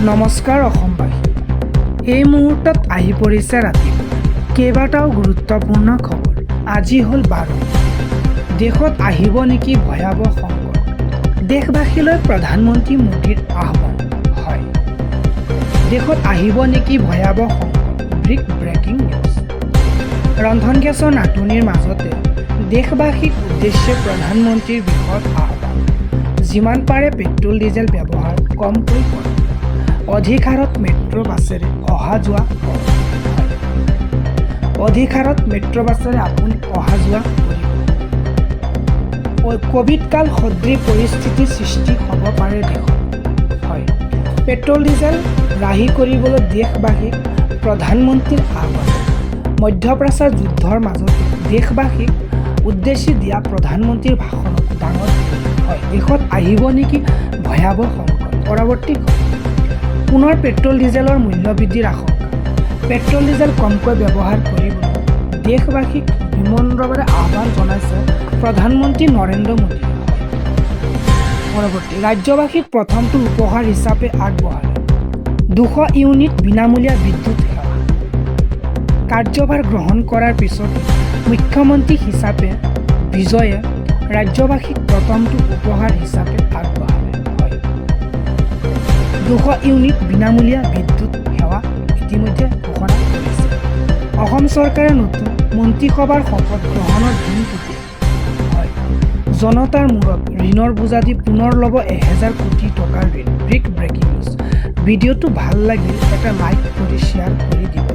নমস্কাৰ অসমবাসী, এই মুহূৰ্তত আহি পৰিছে ৰাতি কেইবাটাও গুৰুত্বপূৰ্ণ খবৰ। আজি হ'ল 12। দেশত আহিব নেকি ভয়াৱহ সংকট? দেশবাসীলৈ প্ৰধানমন্ত্ৰী মোদীৰ আহ্বান। হয়, দেশত আহিব নেকি ভয়াৱহ সংকট? Breaking news. ৰন্ধন গেছৰ নাটনিৰ মাজতে দেশবাসীক উদ্দেশ্যে প্ৰধানমন্ত্ৰীৰ বৃহৎ আহ্বান। যিমান পাৰে পেট্ৰল ডিজেল ব্যৱহাৰ কমকৈ কৰক। অধিক হাৰত মেট্ৰ' বাছেৰে অহা যোৱা কৰক। অধিক হাৰত মেট্ৰ' বাছেৰে আপুনি অহা যোৱা কৰিব। ক'ভিড কাল সদৃশ পৰিস্থিতিৰ সৃষ্টি হ'ব পাৰে দেশত। হয়, পেট্ৰল ডিজেল ৰাহি কৰিবলৈ দেশবাসীক প্ৰধানমন্ত্ৰীৰ আহ্বান। মধ্যপ্ৰাচ্যৰ যুদ্ধৰ মাজত দেশবাসীক উদ্দেশ্যি দিয়া প্ৰধানমন্ত্ৰীৰ ভাষণত ডাঙৰ হয়, দেশত আহিব নেকি ভয়াৱহ সংকট? পৰৱৰ্তী পুনৰ পেট্ৰল ডিজেলৰ মূল্য বৃদ্ধিৰ আশংকা। পেট্ৰল ডিজেল কমকৈ ব্যৱহাৰ কৰিবলৈ দেশবাসীক বিনম্ৰভাৱে আহ্বান জনাইছে প্ৰধানমন্ত্ৰী নৰেন্দ্ৰ মোদীয়ে। পৰৱৰ্তী ৰাজ্যবাসীক প্ৰথমটো উপহাৰ হিচাপে আগবঢ়ালে 200 ইউনিট বিনামূলীয়া বিদ্যুৎ সেৱা। কাৰ্যভাৰ গ্ৰহণ কৰাৰ পিছত মুখ্যমন্ত্ৰী হিচাপে বিজয়ে ৰাজ্যবাসীক প্ৰথমটো উপহাৰ হিচাপে আগবঢ়ালে 200 ইউনিট বিনামূলীয়া বিদ্যুৎ সেৱা ইতিমধ্যে ঘোষণা কৰিছে। অসম চৰকাৰে নতুন মন্ত্ৰীসভাৰ শপত গ্ৰহণৰ দিনটোতে জনতাৰ মূৰত ঋণৰ বোজা দি পুনৰ ল'ব 1000 কোটি টকাৰ ঋণ। Breaking news. ভিডিঅ'টো ভাল লাগিল এটা লাইক কৰি শ্বেয়াৰ কৰি দিব।